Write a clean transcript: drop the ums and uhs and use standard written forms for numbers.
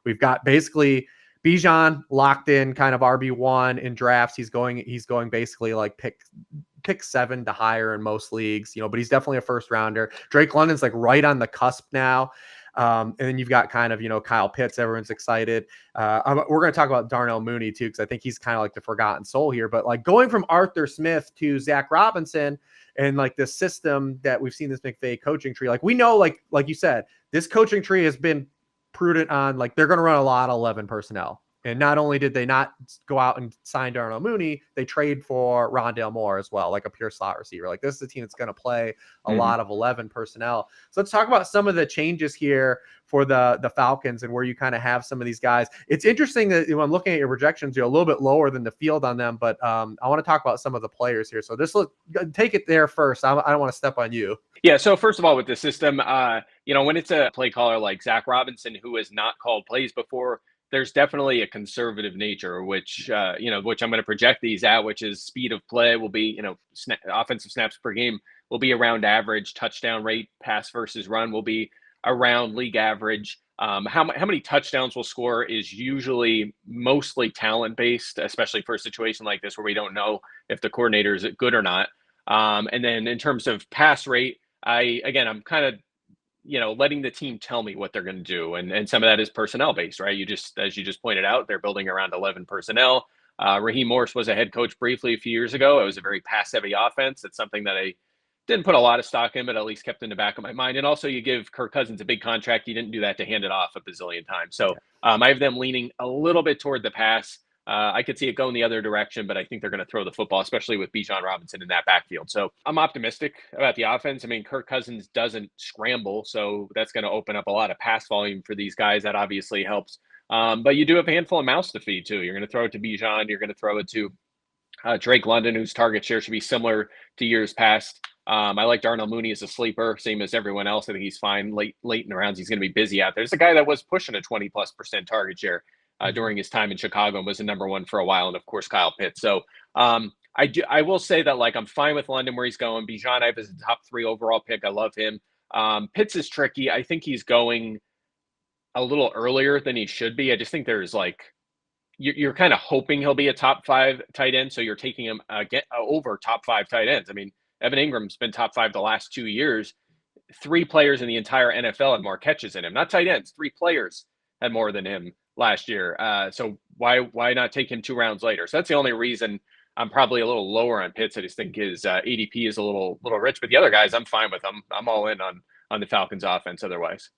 We've got basically Bijan locked in, kind of RB1 in drafts. He's going basically like pick 7 to higher in most leagues, but he's definitely a first rounder. Drake London's like right on the cusp now. And then you've got kind of, Kyle Pitts, everyone's excited. We're going to talk about Darnell Mooney too, because I think he's kind of like the forgotten soul here. But like going from Arthur Smith to Zac Robinson and like this system that we've seen, this McVay coaching tree, like we know, like you said, this coaching tree has been prudent on like they're going to run a lot of 11 personnel. And not only did they not go out and sign Darnell Mooney, they trade for Rondale Moore as well, like a pure slot receiver. Like this is a team that's going to play a lot of 11 personnel. So let's talk about some of the changes here for the Falcons and where you kind of have some of these guys. It's interesting that when I'm looking at your projections, you're a little bit lower than the field on them, but I want to talk about some of the players here. So take it there first. I don't want to step on you. Yeah. So first of all, with the system, when it's a play caller like Zac Robinson, who has not called plays before, there's definitely a conservative nature, which I'm going to project these at, which is speed of play will be, offensive snaps per game will be around average, touchdown rate, pass versus run will be around league average. How many touchdowns we'll score is usually mostly talent based, especially for a situation like this where we don't know if the coordinator is good or not. And then in terms of pass rate, I'm kind of letting the team tell me what they're going to do. And some of that is personnel based, right? As you just pointed out, they're building around 11 personnel. Raheem Morris was a head coach briefly a few years ago. It was a very pass heavy offense. It's something that I didn't put a lot of stock in, but at least kept in the back of my mind. And also you give Kirk Cousins a big contract. He didn't do that to hand it off a bazillion times. So I have them leaning a little bit toward the pass. I could see it going the other direction, but I think they're going to throw the football, especially with Bijan Robinson in that backfield. So I'm optimistic about the offense. I mean, Kirk Cousins doesn't scramble, so that's going to open up a lot of pass volume for these guys. That obviously helps. But you do have a handful of mouths to feed, too. You're going to throw it to Bijan. You're going to throw it to Drake London, whose target share should be similar to years past. I like Darnell Mooney as a sleeper, same as everyone else. I think he's fine late in the rounds. He's going to be busy out there. There's a guy that was pushing a 20+% target share during his time in Chicago and was the number one for a while. And of course, Kyle Pitts. So I will say that I'm fine with London where he's going. Bijan I have as a top 3 overall pick. I love him. Pitts is tricky. I think he's going a little earlier than he should be. I just think there's you're kind of hoping he'll be a top 5 tight end. So you're taking him over top 5 tight ends. I mean, Evan Ingram's been top 5 the last 2 years. 3 players in the entire NFL had more catches than him. Not tight ends. 3 players had more than him last year. So why not take him 2 rounds later? So that's the only reason I'm probably a little lower on Pitts. I just think his ADP is a little rich. But the other guys, I'm fine with. I'm all in on the Falcons offense otherwise.